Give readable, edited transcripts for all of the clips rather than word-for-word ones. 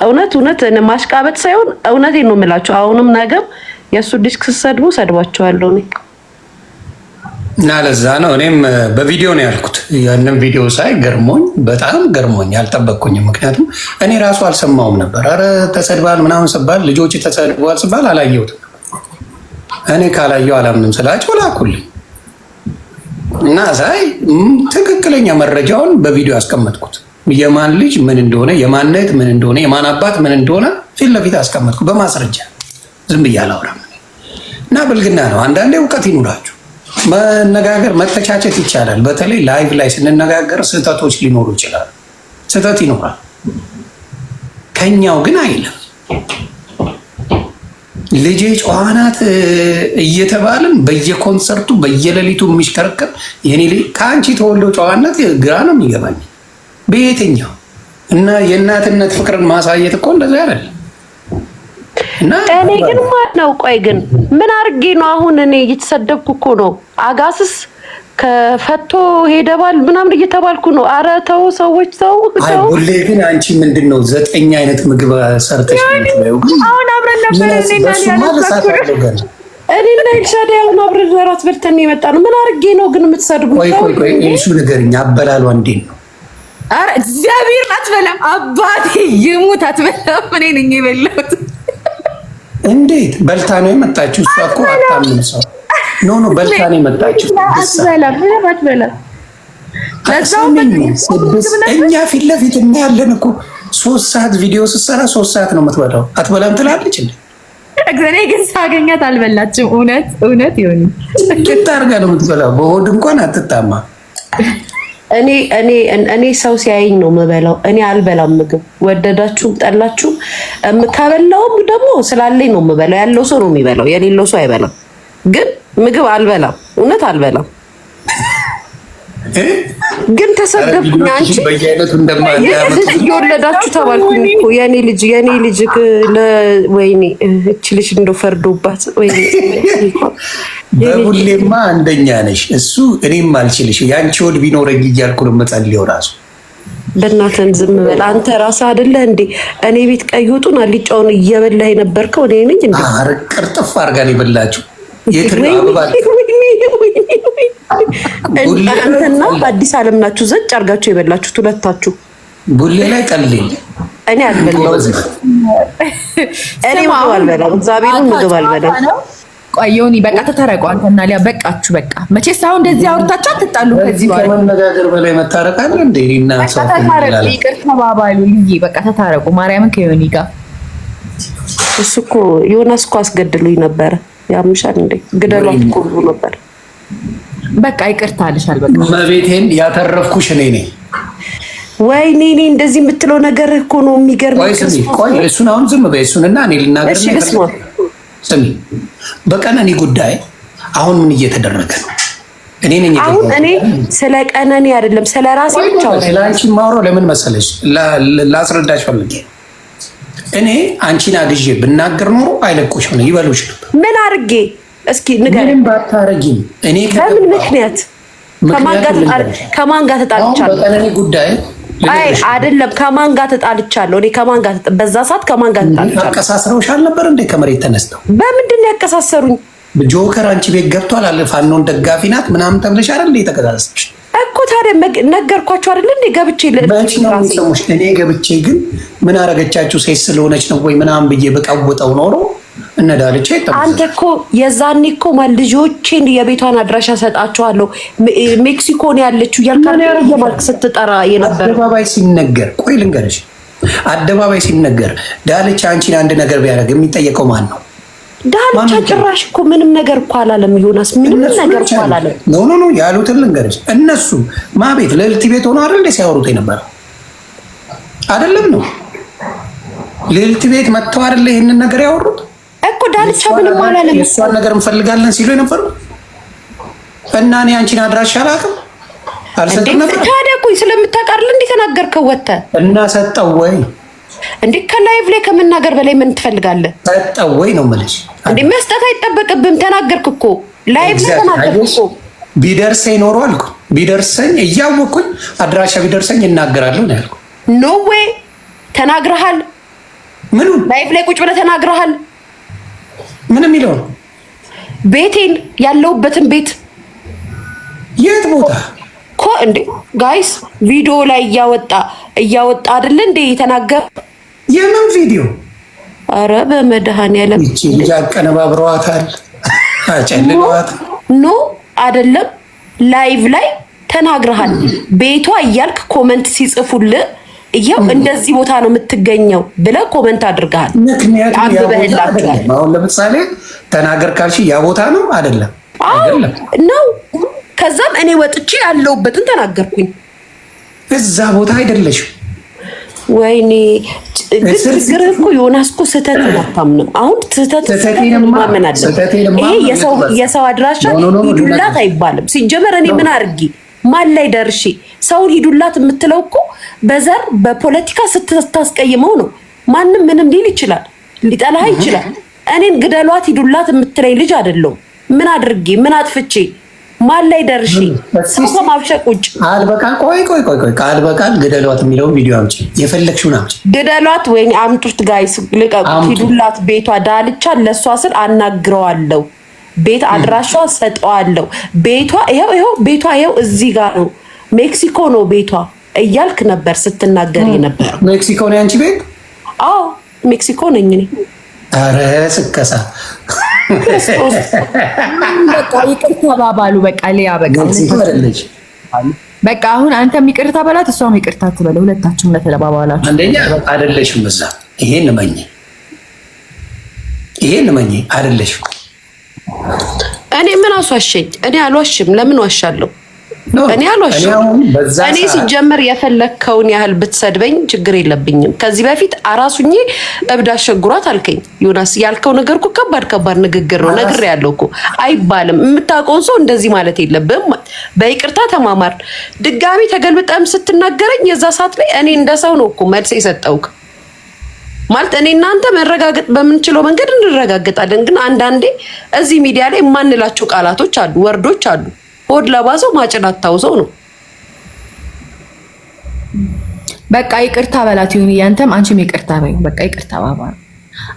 እውነት ማሽቃበጥ ሳይሆን እውነቴን ነው የምላችሁ። አሁንም ነገም የሱ ዲስክ ሰድቡ ሰድባቸዋለሁ እኔ እና ለዛ ነው እኔም በቪዲዮ ነው ያልኩት። ያንን ቪዲዮ ሳይ ገርሞኝ በጣም ገርሞኝ አልጠበቅኩኝም። ምክንያቱም እኔ ራሱ አልሰማውም ነበር። አረ ተሰድባል ምናምን ስባል ልጆች ተሰድቧል ስባል አላየሁትም። እኔ ካላየው አላምንም ስላቸው ላኩልኝ እና ሳይ ትክክለኛ መረጃውን በቪዲዮ አስቀመጥኩት። የማን ልጅ ምን እንደሆነ፣ የማንነት ምን እንደሆነ፣ የማን አባት ምን እንደሆነ ፊት ለፊት አስቀመጥኩ በማስረጃ። ዝም ብዬ አላወራም እና ብልግና ነው። አንዳንዴ እውቀት ይኑራችሁ። መነጋገር መተቻቸት ይቻላል። በተለይ ላይቭ ላይ ስንነጋገር ስህተቶች ሊኖሩ ይችላሉ። ስህተት ይኖራል። ከኛው ግን አይልም። ልጄ ጨዋናት እየተባልን በየኮንሰርቱ በየሌሊቱ የሚሽከረከር የኔ ልጅ ከአንቺ ተወልዶ ጨዋነት ግራ ነው የሚገባኝ በየትኛው እና የእናትነት ፍቅርን ማሳየት እኮ እንደዛ አይደለም። እኔ ግን ማነው ቆይ ግን ምን አድርጌ ነው አሁን እኔ እየተሰደብኩ እኮ ነው። አጋስስ ከፈቶ ሄደባል ምናምን እየተባልኩ ነው። ኧረ ተው ሰዎች ተው። አይ ሁሌ ግን አንቺ ምንድነው 9 አይነት ምግብ ሰርተሽ ነው? አሁን አብረን ነበር እኔና ኤልሻዳይ አሁን አብረን እራት በልተን የመጣ ነው። ምን አድርጌ ነው ግን የምትሰድቡት? ቆይ እሱ ንገሪኝ፣ አበላሉ እንዴት ነው? ኧረ እግዚአብሔር አትበላም፣ አባቴ ይሙት አትበላም። እኔ ነኝ የበላሁት። እንዴት በልታ ነው የመጣችው? እሷ እኮ አታምን ሰው ኖ በልታ ነው የመጣችው። አትበላም አትበላም። እኛ ፊት ለፊት እናያለን እኮ 3 ሰዓት ቪዲዮ ስትሰራ 3 ሰዓት ነው የምትበላው። አትበላም ትላለች እንዴ? እኔ ግን ሳገኛት አልበላችም። እውነት ይሁን ቂጣ አድርጋ ነው የምትበላው። በሆድ እንኳን አትጣማ። እኔ ሰው ሲያየኝ ነው የምበላው። እኔ አልበላም ምግብ ወደዳችሁም ጠላችሁም። ከበላውም ደግሞ ስላለኝ ነው የምበላው። ያለው ሰው ነው የሚበላው፣ የሌለው ሰው አይበላም። ግን ምግብ አልበላም፣ እውነት አልበላም። ግን ተሰደብኩኝ። አንቺ በየአይነቱ ልጅ እየወለዳችሁ ተባልኩኝ እኮ የኔ ልጅ ወይኔ እቺ ልጅ እንደው ፈርዶባት ወይኔ። በሁሌማ አንደኛ ነሽ። እሱ እኔም አልችልሽ ያንቺ ወድ ቢኖረኝ እያልኩ ነው የምጸልየው። ራሱ በእናትህን ዝም በል አንተ ራስህ አይደለ እንዴ እኔ ቤት ቀይ ወጡን አልጫውን እየበላህ የነበርከው እኔ ነኝ እንዴ? ቅርጥፍ አድርጋ ነው የበላችሁ። አንተና በአዲስ ዓለም ናችሁ ዘጭ አድርጋችሁ የበላችሁት ሁለታችሁ። ቡሌ ላይ ቀልል እኔ አልበላም። እኔ ምግብ አልበላም። እግዚአብሔርን ምግብ አልበላም። ቆይ ዮኒ በቃ ተታረቁ። አንተና ሊያ በቃችሁ። በቃ መቼስ አሁን እንደዚህ አውርታችሁ አትጣሉ። ከዚህ በኋላ ከመነጋገር በላይ መታረቅ አለ እንዴ? እና ሰው ተታረቁ፣ ይቅር ተባባሉ። ልዬ በቃ ተታረቁ። ማርያምን ከዮኒ ጋር እሱ እኮ ዮናስ እኮ አስገድሉኝ ነበረ። ያምሻል እንዴ? ግደሏት እኮ ብሎ ነበር። በቃ ይቅርታ አልሻል። በቃ መቤቴን ያተረፍኩሽ እኔ ነኝ። ወይኔ እኔ እንደዚህ የምትለው ነገር እኮ ነው የሚገርመው። ቆይ እሱን አሁን ዝም በይ። እሱንና እኔ ልናገር ነው። ስሚ በቀነኒ ጉዳይ አሁን ምን እየተደረገ ነው? እኔ ነኝ አሁን እኔ ስለ ቀነኒ አይደለም ስለ ራሴ ብቻ ነው። ስለ አንቺ ማውራው ለምን መሰለሽ? ላስረዳሽ ፈልጌ እኔ አንቺን አግዤ ብናገር ኖሮ አይለቁሽም ነው ይበሉሽ ነበር። ምን አድርጌ እስኪ ንገረኝ። ምንም ባታረጊም እኔ በምን ምክንያት ከማን ጋር ተጣልቻለሁ? በቀነኒ ጉዳይ አይ አይደለም ከማን ጋር ተጣልቻለሁ? እኔ ከማን ጋር በዛ ሰዓት ከማን ጋር ተጣልቻለሁ? አቀሳስረውሽ አልነበር እንዴ? ከመሬት ተነስተው በምንድን ነው ያቀሳሰሩኝ? ጆከር አንቺ ቤት ገብቷል አለ ፋኖን ደጋፊ ናት ምናምን ተብለሽ አይደል እንዴ? ተቀዛዝሽ እኮ ታዲያ ነገርኳችሁ አይደል እንዴ? ገብቼ ለእቺ ነው የሚሰሙሽ። እኔ ገብቼ ግን ምን አረገቻችሁ ሴት ስለሆነች ነው ወይ ምናምን ብዬ በቃወጠው ኖሮ እነዳልቼ ተመለሰ። አንተ እኮ የዛኔ እኮ ልጆቼን የቤቷን አድራሻ ሰጣቸዋለሁ ሜክሲኮ ነው ያለችው ያልካለ የማርክ ስትጠራ የነበረ አደባባይ ሲነገር ቆይ ልንገርሽ፣ አደባባይ ሲነገር ዳልቻ አንቺን አንድ ነገር ቢያደርግ የሚጠየቀው ማን ነው? ዳልቻ ጭራሽ እኮ ምንም ነገር እኮ አላለም። ዮናስ ምንም ነገር እኮ አላለም። ኖ ያሉትን ልንገርሽ። እነሱ ማቤት ልዕልት ቤት ሆኖ አይደል ሲያወሩት የነበረው አይደለም ነው? ልዕልት ቤት መጥተው አይደል ይሄንን ነገር ያወሩት እኮ። ዳልቻ ምንም አላለም። የእሷን ነገር እንፈልጋለን ሲሉ የነበረው እና እኔ አንቺን አድራሻ አላውቅም አልሰጠም ነበር። ታዲያ እኮ ስለምታውቃርል እንዴ ተናገርከው ወጥተህ እና ሰጠው ወይ እንዴ? ከላይቭ ላይ ከመናገር በላይ ምን ትፈልጋለህ? ሰጠው ወይ ነው የምልሽ። እንዴ መስጠት አይጠበቅብህም። ተናገርክ እኮ ላይቭ ላይ ተናገርክ እኮ። ቢደርሰኝ ኖሮ አልኩ ቢደርሰኝ እያወቅኩኝ አድራሻ ቢደርሰኝ እናገራለሁ ነው ያልኩ። ኖ ዌይ ተናግረሃል። ምኑ ላይፍ ላይ ቁጭ ብለህ ተናግረሃል። ምን የሚለው ቤቴን ያለውበትን ቤት የት ቦታ እኮ እንዴ ጋይስ ቪዲዮ ላይ እያወጣ አይደለ እንዴ የተናገረ? የምን ቪዲዮ? አረ በመድኃኒዓለም እቺ ልጅ አቀነባብረዋታል፣ አጨልለዋት። ኖ አይደለም፣ ላይቭ ላይ ተናግረሃል። ቤቷ እያልክ ኮመንት ሲጽፉልህ ይሄው እንደዚህ ቦታ ነው የምትገኘው ብለህ ኮመንት አድርገሃል። ምክንያቱም አሁን ለምሳሌ ተናገር ካልሽ ያ ቦታ ነው አይደለም? አይደለም ነው። ከዛም እኔ ወጥቼ ያለውበትን ተናገርኩኝ። እዛ ቦታ አይደለሽም። ወይኔ ግርግር እኮ ዮናስ እኮ ስህተት አታምንም። አሁን ስህተት ማመን አለ። ይሄ የሰው አድራሻ ሂዱላት አይባልም። ሲጀመር እኔ ምን አድርጊ ማን ላይ ደርሼ ሰውን ሂዱላት የምትለው እኮ በዘር በፖለቲካ ስታስቀይመው ነው። ማንም ምንም ሊል ይችላል፣ ሊጠላህ ይችላል። እኔን ግደሏት ሂዱላት የምትለኝ ልጅ አይደለሁም። ምን አድርጌ ምን አጥፍቼ ማን ላይ ደርሼ ሰው ከማብሸቅ ውጭ አልበቃል። ቆይ አልበቃል። ግደሏት የሚለውን ቪዲዮ አምጪ፣ የፈለግሽውን አምጪ። ግደሏት ወይ አምጡት፣ ጋይስ ልቀቁት፣ ሂዱላት ቤቷ ዳልቻ ለሷ ስል አናግረዋለሁ፣ ቤት አድራሿ ሰጠዋለሁ። ቤቷ ይሄው ቤቷ ይሄው እዚህ ጋር ነው፣ ሜክሲኮ ነው ቤቷ እያልክ ነበር ስትናገር የነበረው። ሜክሲኮ ነው ያንቺ ቤት? አዎ ሜክሲኮ ነኝ እኔ። አረ ስከሳ በቃ ይቅርታ ባባሉ። በቃ ሊያ በቃ በቃ አሁን አንተም ይቅርታ በላት፣ እሷም ይቅርታ ትበለ። ሁለታችሁም ለተባባላችሁ አንደኛ አይደለሽም እዛ። ይሄን መኝ አይደለሽም። እኔ ምን አስዋሸኝ? እኔ አልዋሽም። ለምን ዋሻለሁ? እኔ አልዋሽም። እኔ ሲጀመር የፈለከውን ያህል ብትሰድበኝ ችግር የለብኝም። ከዚህ በፊት አራሱኝ እብድ አሸጉራት አልከኝ ዮናስ። ያልከው ነገር እኮ ከባድ ንግግር ነው። ነገር ያለው እኮ አይባልም። የምታውቀውን ሰው እንደዚህ ማለት የለብህም። በይቅርታ ተማማር። ድጋሚ ተገልብጠም ስትናገረኝ የዛ ሰዓት ላይ እኔ እንደ ሰው ነው እኮ መልስ የሰጠውክ ማለት እኔ እናንተ መረጋገጥ በምንችለው መንገድ እንረጋገጣለን። ግን አንዳንዴ እዚህ ሚዲያ ላይ የማንላቸው ቃላቶች አሉ፣ ወርዶች አሉ። ሆድ ለባሰው ማጭናት ታውሰው ነው። በቃ ይቅርታ በላት ይሁን። ያንተም አንቺም ይቅርታ በይ። በቃ ይቅርታ ባባ።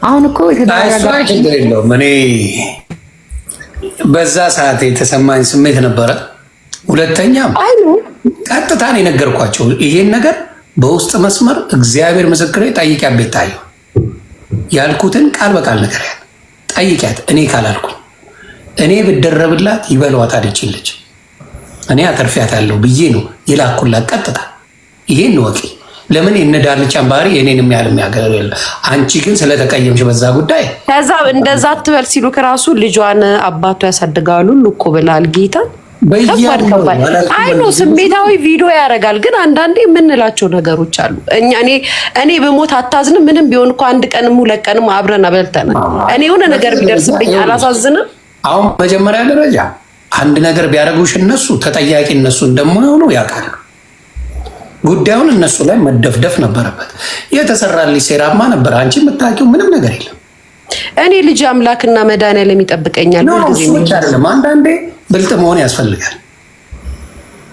አሁን እኮ ችግር የለውም። እኔ በዛ ሰዓት የተሰማኝ ስሜት ነበረ። ሁለተኛም ቀጥታ ነው የነገርኳቸው ይሄን ነገር በውስጥ መስመር እግዚአብሔር ምስክሬ ጠይቂያት ቤታየሁ ያልኩትን ቃል በቃል ነገር ጠይቂያት። እኔ ካላልኩኝ እኔ ብደረብላት ይበሏት አለችልች። እኔ አተርፊያታለሁ ብዬ ነው የላኩላት ቀጥታ። ይሄን ወቂ ለምን የነዳልቻን ባህሪ የኔንም ያህል የሚያገር የለ። አንቺ ግን ስለተቀየምሽ በዛ ጉዳይ ከዛ እንደዛ አትበል ሲሉ ከራሱ ልጇን አባቱ ያሳድጋሉ እኮ ብላል ጌታ። ከባድ አይ ነው ስሜታዊ ቪዲዮ ያደርጋል። ግን አንዳንዴ የምንላቸው ነገሮች አሉ። እኔ በሞት አታዝንም። ምንም ቢሆን እኮ አንድ ቀንም ሁለት ቀንም አብረን አበልተናል። እኔ የሆነ ነገር ቢደርስብኝ አላሳዝንም። አሁን መጀመሪያ ደረጃ አንድ ነገር ቢያደርጉሽ እነሱ ተጠያቂ እነሱ እንደማይሆኑ ያውቃሉ። ጉዳዩን እነሱ ላይ መደፍደፍ ነበረበት። የተሰራልሽ ሴራማ ነበር። አንቺ የምታውቂው ምንም ነገር የለም። እኔ ልጅ አምላክና መድኃኒዓለም ይጠብቀኛል። ሁልጊዜ አይደለም፣ አንዳንዴ ብልጥ መሆን ያስፈልጋል።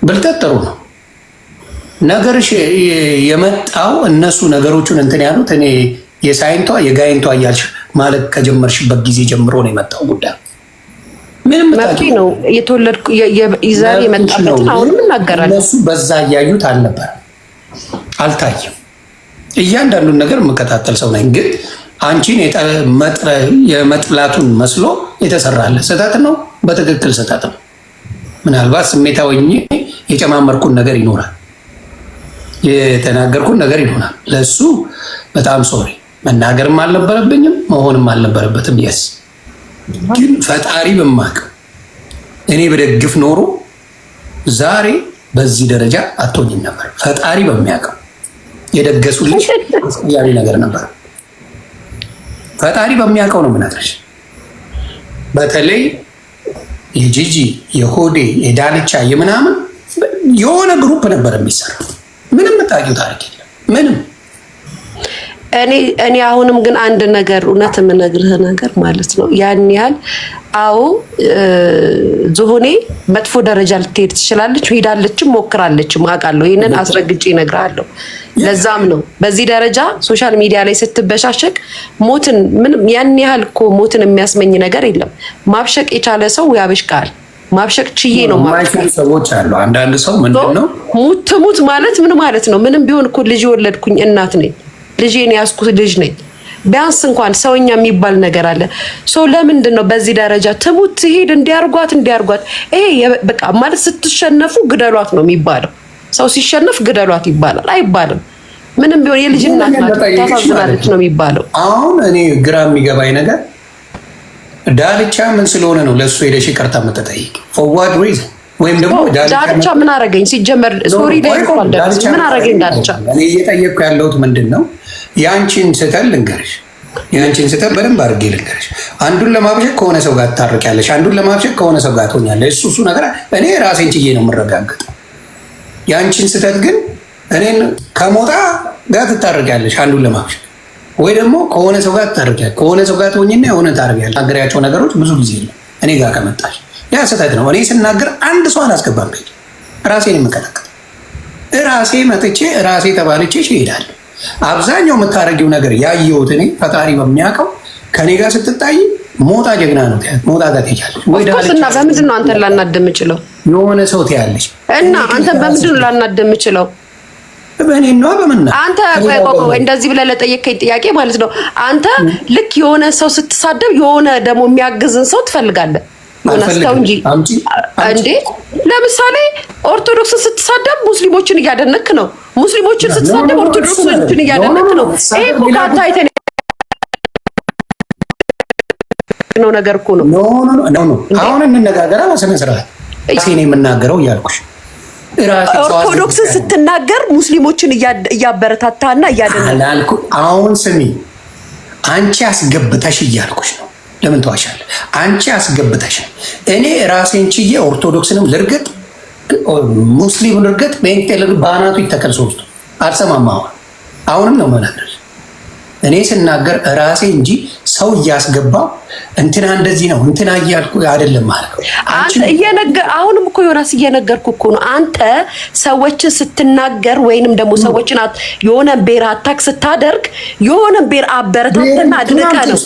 ብልጠት ጥሩ ነው። ነገርሽ የመጣው እነሱ ነገሮቹን እንትን ያሉት እኔ የሳይንቷ የጋይንቷ እያልሽ ማለት ከጀመርሽበት ጊዜ ጀምሮ ነው የመጣው ጉዳይ። ምንም መብቴ ነው። የተወለድኩ ይዘር የመጣበትን አሁንም እናገራለን። እነሱ በዛ እያዩት አልነበረም፣ አልታየም። እያንዳንዱን ነገር የምከታተል ሰው ነኝ። ግን አንቺን የመጥላቱን መስሎ የተሰራለ ስህተት ነው። በትክክል ስህተት ነው። ምናልባት ስሜታዊ የጨማመርኩን ነገር ይኖራል፣ የተናገርኩን ነገር ይሆናል። ለሱ በጣም ሶሪ። መናገርም አልነበረብኝም መሆንም አልነበረበትም። የስ ግን ፈጣሪ በማቅ እኔ በደግፍ ኖሮ ዛሬ በዚህ ደረጃ አትሆኝም ነበር። ፈጣሪ በሚያውቀው የደገሱልሽ ያለ ነገር ነበር። ፈጣሪ በሚያውቀው ነው የምነግርሽ። በተለይ የጂጂ የሆዴ የዳልቻ የምናምን የሆነ ግሩፕ ነበር የሚሰራ። ምንም የምታውቂው ታሪክ የለም። ምንም እኔ አሁንም ግን አንድ ነገር እውነት የምነግርህ ነገር ማለት ነው ያን ያህል አዎ ዝሆኔ መጥፎ ደረጃ ልትሄድ ትችላለች፣ ሄዳለችም ሞክራለችም አውቃለሁ። ይሄንን አስረግጬ እነግርሃለሁ። ለዛም ነው በዚህ ደረጃ ሶሻል ሚዲያ ላይ ስትበሻሸቅ ሞትን ምንም ያን ያህል እኮ ሞትን የሚያስመኝ ነገር የለም። ማብሸቅ የቻለ ሰው ያበሽቃል። ማብሸቅ ችዬ ነው ማብሸቅ ሰዎች አሉ። አንዳንድ ሰው ምንድነው ሙት ማለት ምን ማለት ነው? ምንም ቢሆን እኮ ልጅ ወለድኩኝ እናት ነኝ። ልጄን ያስኩት ልጅ ነኝ። ቢያንስ እንኳን ሰውኛ የሚባል ነገር አለ። ለምንድን ነው በዚህ ደረጃ ትሙት ትሄድ እንዲያርጓት ይሄ በቃ ማለት ስትሸነፉ ግደሏት ነው የሚባለው። ሰው ሲሸነፍ ግደሏት ይባላል አይባልም። ምንም ቢሆን የልጅ እናት ናት ታሳዝናለች ነው የሚባለው። አሁን እኔ ግራ የሚገባኝ ነገር ዳልቻ ምን ስለሆነ ነው ለሱ ሄደሽ ይቅርታ የምትጠይቅ? ፎርዋርድ ሪዝን ወይም ደግሞ ዳልቻ ምን አረገኝ? ሲጀመር ሶሪ ላይ ምን አረገኝ ዳልቻ? እኔ እየጠየቅኩ ያለሁት ምንድን ነው ያንቺን ስተል ልንገርሽ፣ ያንቺን ስተል በደንብ አድርጌ ልንገርሽ። አንዱን ለማብሸቅ ከሆነ ሰው ጋር ትታርቂያለሽ፣ አንዱን ለማብሸቅ ከሆነ ሰው ጋር ትሆኛለሽ። እሱ ነገር እኔ ራሴን ችዬ ነው የምረጋገጠው። ያንቺን ስተት ግን እኔን ከሞጣ ጋር ትታርቂያለሽ አንዱን ለማብሸቅ፣ ወይ ደግሞ ከሆነ ሰው ጋር ትታርቂያለሽ። ከሆነ ሰው ጋር ትሆኝና የሆነ ታርቂያለሽ። ታገሪያቸው ነገሮች ብዙ ጊዜ ነው እኔ ጋር ከመጣሽ ያ ስተት ነው። እኔ ስናገር አንድ ሰው አላስገባም። ራሴን የምቀጠቅጥ ራሴ መጥቼ ራሴ ተባልቼ ይሄዳል። አብዛኛው የምታረጊው ነገር ያየሁት እኔ ፈጣሪ በሚያውቀው ከኔ ጋር ስትታይ ሞጣ ጀግና ነው። ሞጣ ጋር ትሄጃለሽ ወይ ዳልቻ? በምንድን ነው አንተን ላናድድ የምችለው? የሆነ ሰው ትያለሽ እና አንተን በምንድን ነው ላናድድ የምችለው? በእኔ ነው በመና አንተ እንደዚህ ብለህ ለጠየቀኝ ጥያቄ ማለት ነው አንተ ልክ የሆነ ሰው ስትሳደብ የሆነ ደግሞ የሚያግዝን ሰው ትፈልጋለህ። ሆነስተው እንጂ እንዴ ለምሳሌ ኦርቶዶክስን ስትሳደብ ሙስሊሞችን እያደነክ ነው። ሙስሊሞችን ስትሳደብ ኦርቶዶክስን እያደነክ ነው። ይሄ እኮ ካታይተን ነው ነገር እኮ ነው። ኖ አሁን እንነጋገር በስነ ስርዓት እኔ የምናገረው እያልኩሽ ኦርቶዶክስን ስትናገር ሙስሊሞችን እያበረታታና እያደነክ አሁን ስሚ አንቺ አስገብተሽ እያልኩሽ ነው። ለምን ተዋሻለህ? አንቺ አስገብተሽ እኔ ራሴን ችዬ ኦርቶዶክስንም ልርገጥ ሙስሊም ልርገጥ በእንቴል ባናቱ ይተከል ሶስቱ አልሰማማ። አሁንም ነው መናገር እኔ ስናገር ራሴ እንጂ ሰው እያስገባው እንትና እንደዚህ ነው እንትና እያልኩ አይደለም ማለት ነው። አንተ አሁንም እኮ ዮናስ እየነገርኩ እኮ ነው። አንተ ሰዎችን ስትናገር ወይንም ደግሞ ሰዎችን የሆነ ብሔር አታክ ስታደርግ የሆነ ብሔር አበረታተና አድንቀ ነው።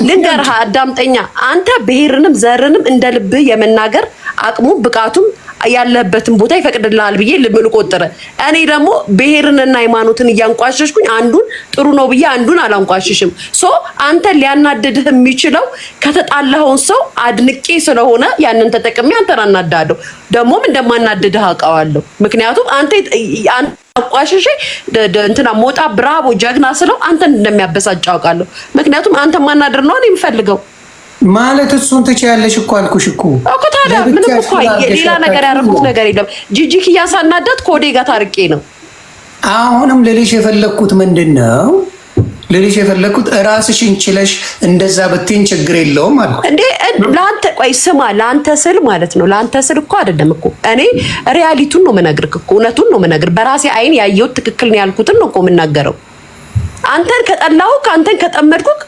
ልንገርህ አዳምጠኛ። አንተ ብሔርንም ዘርንም እንደ ልብህ የመናገር አቅሙ ብቃቱም ያለበትን ቦታ ይፈቅድልሃል ብዬ ልምን ቆጥረ። እኔ ደግሞ ብሔርንና ሃይማኖትን እያንቋሸሽኩኝ አንዱን ጥሩ ነው ብዬ አንዱን አላንቋሽሽም። አንተ ሊያናድድህ የሚችለው ከተጣላኸውን ሰው አድንቄ ስለሆነ ያንን ተጠቅሜ አንተን አናዳለሁ። ደግሞም እንደማናድድህ አውቀዋለሁ። ምክንያቱም አንተ አቋሽሽ እንትና ሞጣ ብራቦ ጀግና ስለው አንተን እንደሚያበሳጭ አውቃለሁ። ምክንያቱም አንተ ማናደር ነው እኔ የምፈልገው ማለት እሱን ትችያለሽ እኮ አልኩሽ እኮ ታዲያ ምንም እኮ ሌላ ነገር ያደረኩት ነገር የለም። ጂጂክ እያሳናዳት ኮዴ ጋር ታርቄ ነው። አሁንም ልልሽ የፈለግኩት ምንድን ነው ልልሽ የፈለግኩት ራስሽን ችለሽ እንደዛ ብትይኝ ችግር የለውም አልኩ እንዴ። ለአንተ ቆይ ስማ፣ ለአንተ ስል ማለት ነው ለአንተ ስል እኮ አይደለም እኮ እኔ ሪያሊቲውን ነው የምነግርህ እኮ እውነቱን ነው የምነግርህ። በራሴ አይን ያየሁት ትክክል ነው ያልኩትን ነው እኮ የምናገረው። አንተን ከጠላሁ ከአንተን ከጠመድኩህ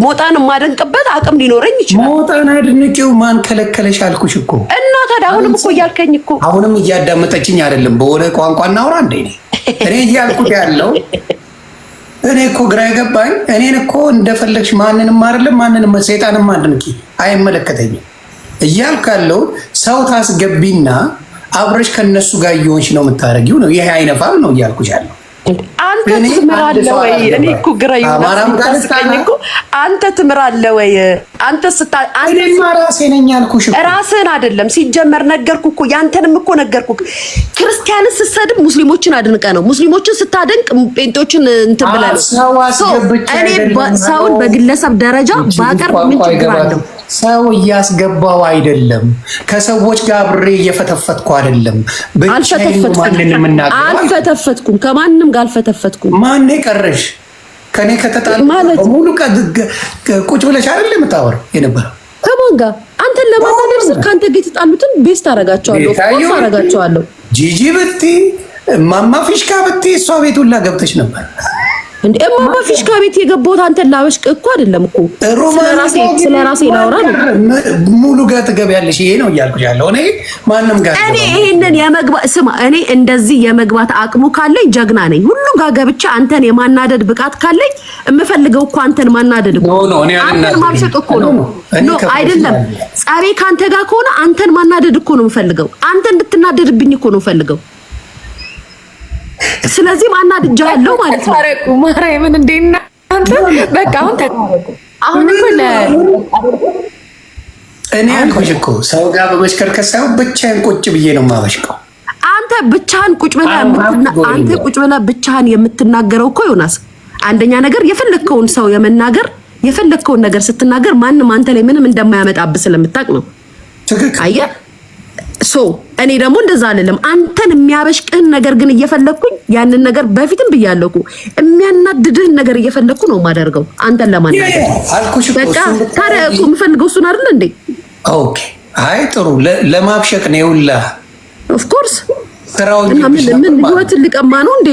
ሞጣን የማደንቅበት አቅም ሊኖረኝ ይችላል። ሞጣን አድንቂው ማን ከለከለሽ አልኩሽ እኮ። እና ታዲያ አሁንም እኮ እያልከኝ እኮ አሁንም እያዳመጠችኝ አይደለም። በሆነ ቋንቋ እናውራ እንዴ? እኔ እያልኩት ያለው እኔ እኮ ግራ የገባኝ እኔን እኮ እንደፈለግሽ ማንንም አይደለም ማንንም ሰይጣንም አድንቂ አይመለከተኝም እያልኩ ያለው ሰው ታስገቢና አብረሽ ከነሱ ጋር እየሆንሽ ነው የምታረጊው ነው። ይሄ አይነፋም ነው እያልኩሽ ያለው። አንተ ትምራለህ ወይ? እኔ እኮ ግራ ይወጣኝ እኮ አንተ ትምራለህ ወይ? አንተ ራሴ ነኝ ያልኩሽ እኮ ራስህን አይደለም ሲጀመር ነገርኩ እኮ ያንተንም እኮ ነገርኩ። ክርስቲያንን ስትሰድብ ሙስሊሞችን አድንቀ ነው፣ ሙስሊሞችን ስታደንቅ ጴንጤዎችን እንትን ብለህ ነው። እኔ ሰውን በግለሰብ ደረጃ ባቀርብ ምን ችግር አለው? ሰው እያስገባው አይደለም። ከሰዎች ጋር አብሬ እየፈተፈትኩ አይደለም። አልፈተፈትኩም፣ ከማንም ጋር አልፈተፈትኩም። ማን ቀረሽ? ከኔ ከተጣለ ሙሉ ቁጭ ብለሽ አይደል የምታወራው የነበረው? ከማን ጋር? አንተን ለማናደር ስል ከአንተ ጋር የተጣሉትን ቤስት አረጋቸዋለሁ። ጂጂ ብቲ ማማ ፊሽካ ብቲ እሷ ቤት ሁላ ገብተሽ ነበር። እንዴ እማማ ፊሽካ ቤት የገባሁት አንተን ላበሽቅ እኮ አይደለም እኮ ስለራሴ ላውራ ነው። ሙሉ ጋር ትገቢያለሽ። ይሄ ነው እያልኩሽ ያለው እኔ ማንም ጋር እኔ ይሄንን የመግባት ስማ፣ እኔ እንደዚህ የመግባት አቅሙ ካለኝ ጀግና ነኝ። ሁሉም ጋር ገብቼ አንተን የማናደድ ብቃት ካለኝ የምፈልገው እኮ አንተን ማናደድ እኮ ነው። አንተን ማብሸቅ እኮ ነው። ኖ አይደለም፣ ጸቤ ካንተ ጋር ከሆነ አንተን ማናደድ እኮ ነው የምፈልገው። አንተ እንድትናደድብኝ እኮ ነው የምፈልገው። ስለዚህ ማናድጃለሁ ማለት ነው። ታረቁ ማርያምን እንዴና አንተ በቃ አሁን ተታረቁ። አሁን እኮ እኔ አልኩሽ እኮ ሰው ጋር በመሽከርከር ሳይሆን ብቻዬን ቁጭ ብዬ ነው የማበሽቀው። አንተ ብቻህን ቁጭ ብለህ ብቻህን የምትናገረው እኮ ዮናስ፣ አንደኛ ነገር የፈለከውን ሰው የፈለከውን ነገር ስትናገር ማንም አንተ ላይ ምንም እንደማያመጣብህ ስለምታውቅ ነው። ትክክል። አየህ እኔ ደግሞ እንደዛ አይደለም። አንተን የሚያበሽቅህን ነገር ግን እየፈለኩኝ ያንን ነገር በፊትም ብያለሁ እኮ የሚያናድድህን ነገር እየፈለኩ ነው የማደርገው አንተን ለማናደድ። በቃ ታዲያ እኮ የምፈልገው እሱን አይደል እንዴ? ኦኬ። አይ ጥሩ ለማብሸቅ ነው ይውላ። ኦፍ ኮርስ ምን ህይወትን ሊቀማ ነው እንዴ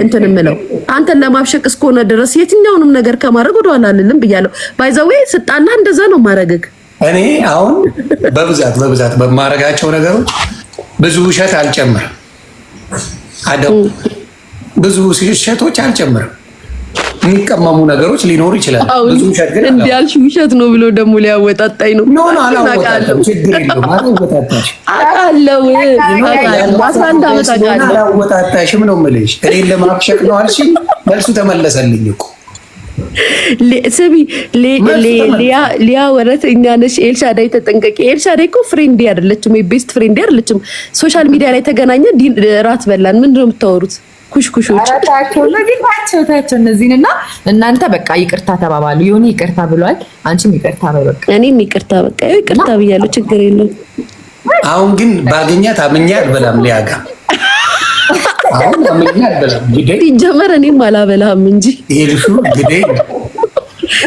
እንትን የምለው? አንተን ለማብሸቅ እስከሆነ ድረስ የትኛውንም ነገር ከማድረግ ወደኋላ አልልም ብያለሁ። ባይ ዘ ዌይ ስጣላ እንደዛ ነው ማረግክ። እኔ አሁን በብዛት በማረጋቸው ነገሮች ብዙ ውሸት አልጨምርም። ብዙ ውሸቶች አልጨምርም። የሚቀመሙ ነገሮች ሊኖሩ ይችላል። ብዙ ውሸት ግን እንዲያልሽ ውሸት ነው ብሎ ደግሞ ሊያወጣጣኝ ነው። ኖ አላወጣጣም። ችግር የለውም። አላወጣጣሽ አላወጣጣሽም ነው የምልሽ። እኔን ለማብሸቅ ነው አልሽኝ። መልሱ ተመለሰልኝ እኮ። ስሚ ሊያ ወረተኛ ነሽ። ኤልሻዳይ ተጠንቀቂ። ኤልሻዳይ እኮ ፍሬንድ አይደለችም፣ ቤስት ፍሬንድ አይደለችም። ሶሻል ሚዲያ ላይ ተገናኘ ራት በላን። ምንድን ነው የምታወሩት? ኩሽኩሾች ታቸው እነዚህንና እናንተ በቃ ይቅርታ ተባባሉ። ዮኒ ይቅርታ ብሏል፣ አንቺም ይቅርታ በይ። በቃ እኔም ይቅርታ በቃ ይቅርታ ብያለሁ። ችግር የለውም። አሁን ግን ባገኛት አምኜ አልበላም። ሊያ ጋር አሁን አምኜ አልበላም። ግዴ ሲጀመር እኔም አላበላም እንጂ ይልሹ ግዴ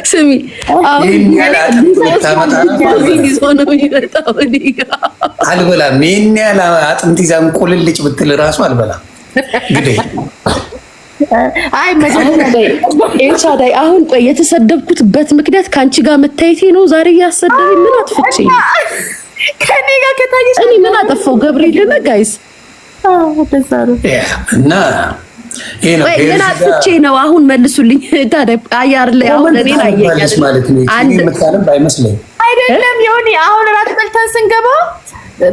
ስሚ አልበላም። ይሄን ያህል አጥንት ይዛ እንቁልልጭ ብትል እራሱ አልበላም። ግዴ አይ ኤልሻዳይ አሁን ቆይ የተሰደብኩትበት ምክንያት ከአንቺ ጋር መታየቴ ነው። ዛሬ እያሰደበኝ ምን አጥፍቼ ነው? ከኔ ጋር ከታየሽ እኔ ምን አጠፋው? ገብርኤል ጋይስ እና ምን አጥፍቼ ነው? አሁን መልሱልኝ። ታዲያ አያር ላይ አሁን እኔ አየኛለሽ ማለት ነው። እኔ የምታለም አይመስለኝም። አይደለም ዮኒ፣ አሁን ራት በልተን ስንገባ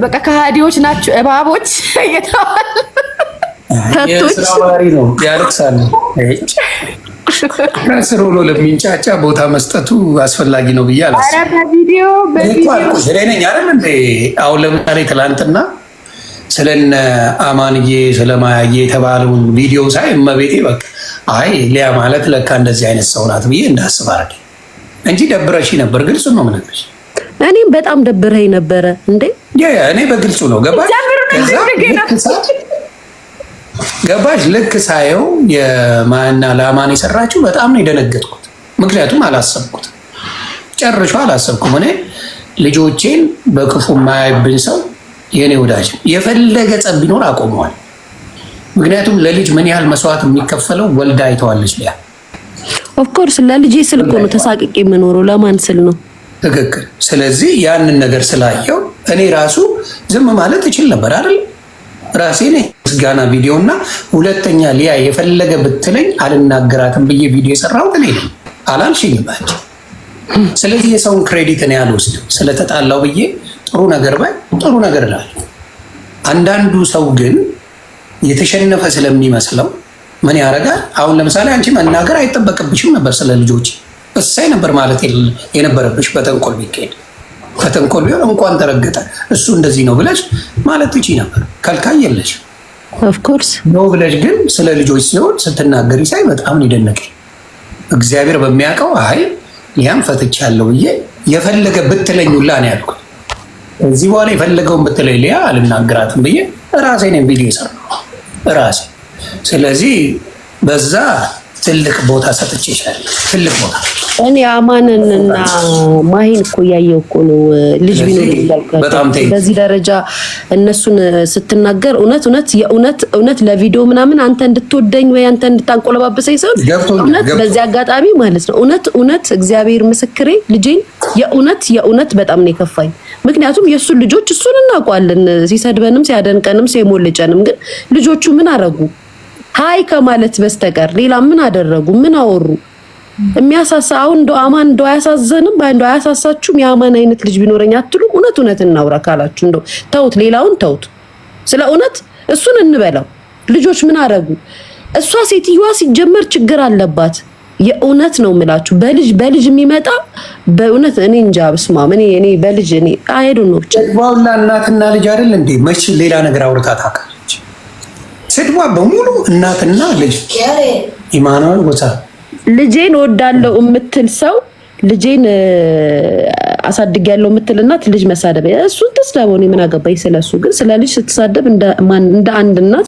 በቃ ከሃዲዎች ናቸው እባቦች እየተባለ ፈቶች ነው ያለቅሳሉ። ከስር ውሎ ለሚንጫጫ ቦታ መስጠቱ አስፈላጊ ነው ብዬ አላስብም። አሁን ለምሳሌ ትላንትና ስለነ አማንዬ ስለማያዬ የተባለውን ቪዲዮ ሳይ እመቤቴ በቃ አይ ሊያ ማለት ለካ እንደዚህ አይነት ሰው ናት ብዬ እንዳስብ አደረገኝ እንጂ ደብረሽ ነበር። ግልጹ ነው የምነግርሽ። እኔም በጣም ደብረኝ ነበረ እንዴ። እኔ በግልጹ ነው ገባሽ። ልክ ሳየው የማና ለአማን የሰራችው በጣም ነው የደነገጥኩት። ምክንያቱም አላሰብኩት፣ ጨርሾ አላሰብኩም። እኔ ልጆቼን በክፉ የማያይብኝ ሰው የኔ ወዳጅ የፈለገ ጸብ ቢኖር አቆመዋል። ምክንያቱም ለልጅ ምን ያህል መስዋዕት የሚከፈለው ወልዳ አይተዋለች ሊያ። ኦፍኮርስ ለልጄ ስል እኮ ነው ተሳቅቄ የምኖረው። ለማን ስል ነው? ትክክል። ስለዚህ ያንን ነገር ስላየው እኔ ራሱ ዝም ማለት እችል ነበር አይደል? ራሴ ነኝ ምስጋና ቪዲዮ እና ሁለተኛ ሊያ የፈለገ ብትለኝ አልናገራትም ብዬ ቪዲዮ የሰራሁት እኔ ነኝ። አላልሽኝም አንቺ። ስለዚህ የሰውን ክሬዲት እኔ አልወስድም። ስለተጣላው ብዬ ጥሩ ነገር ባይ ጥሩ ነገር እላለሁ። አንዳንዱ ሰው ግን የተሸነፈ ስለሚመስለው ምን ያደርጋል? አሁን ለምሳሌ አንቺ መናገር አይጠበቅብሽም ነበር ስለ ልጆች። እሳይ ነበር ማለት የነበረብሽ በተንኮል ቢካሄድ። ከተንኮል ቢሆን እንኳን ተረገጠ እሱ እንደዚህ ነው ብለሽ ማለት ትቺ ነበር። ከልካይ የለሽ ኦፍ ኮርስ ነው ብለሽ ግን ስለ ልጆች ሲሆን ስትናገሪ ሳይ በጣም ይደነቀኝ። እግዚአብሔር በሚያውቀው አይ ሊያም ፈትቻለሁ ብዬ የፈለገ ብትለኝ ሁላ ነው ያልኩት። እዚህ በኋላ የፈለገውን ብትለኝ ሊያ አልናገራትም ብዬ ራሴ ነኝ ቪዲዮ ሰራሁ ራሴ። ስለዚህ በዛ ትልቅ ቦታ ሰጥቼሻለሁ። ትልቅ ቦታ እኔ አማንንና ማሂን እኮ እያየሁ እኮ ነው ልጅ ቢኖር ይላልኩ። በዚህ ደረጃ እነሱን ስትናገር እውነት ለቪዲዮ ምናምን አንተ እንድትወደኝ ወይ አንተ እንድታንቆለባበሰኝ ሰው እውነት በዚህ አጋጣሚ ማለት ነው እውነት እግዚአብሔር ምስክሬ ልጄን የእውነት በጣም ነው የከፋኝ። ምክንያቱም የእሱን ልጆች እሱን እናውቀዋለን ሲሰድበንም ሲያደንቀንም ሲሞልጨንም፣ ግን ልጆቹ ምን አረጉ? ሀይ ከማለት በስተቀር ሌላ ምን አደረጉ? ምን አወሩ? የሚያሳሳ አሁን እንደው አማን እንደው አያሳዘንም? እንደው አያሳሳችሁም? የአማን አይነት ልጅ ቢኖረኝ አትሉም? እውነት እናውራ ካላችሁ እንደው ተውት፣ ሌላውን ተውት። ስለ እውነት እሱን እንበላው። ልጆች ምን አረጉ? እሷ ሴትዮዋ ሲጀመር ችግር አለባት። የእውነት ነው የምላችሁ። በልጅ የሚመጣ በእውነት እኔ እንጃ በስማም እኔ በልጅ አይዶ ነው ጨዋውና እናትና ልጅ አይደል እንዴ? መቼ ሌላ ነገር አውርታ ታውቃለች? ስድዋ በሙሉ እናትና ልጅ ኢማኑኤል ወጣ ልጄን ወዳለው የምትል ሰው ልጄን አሳድጊያለሁ የምትል እናት ልጅ መሳደብ እሱን ተስዳቦ ነው ምን አገባኝ ስለሱ። ግን ስለ ልጅ ስትሳደብ እንደ አንድ እናት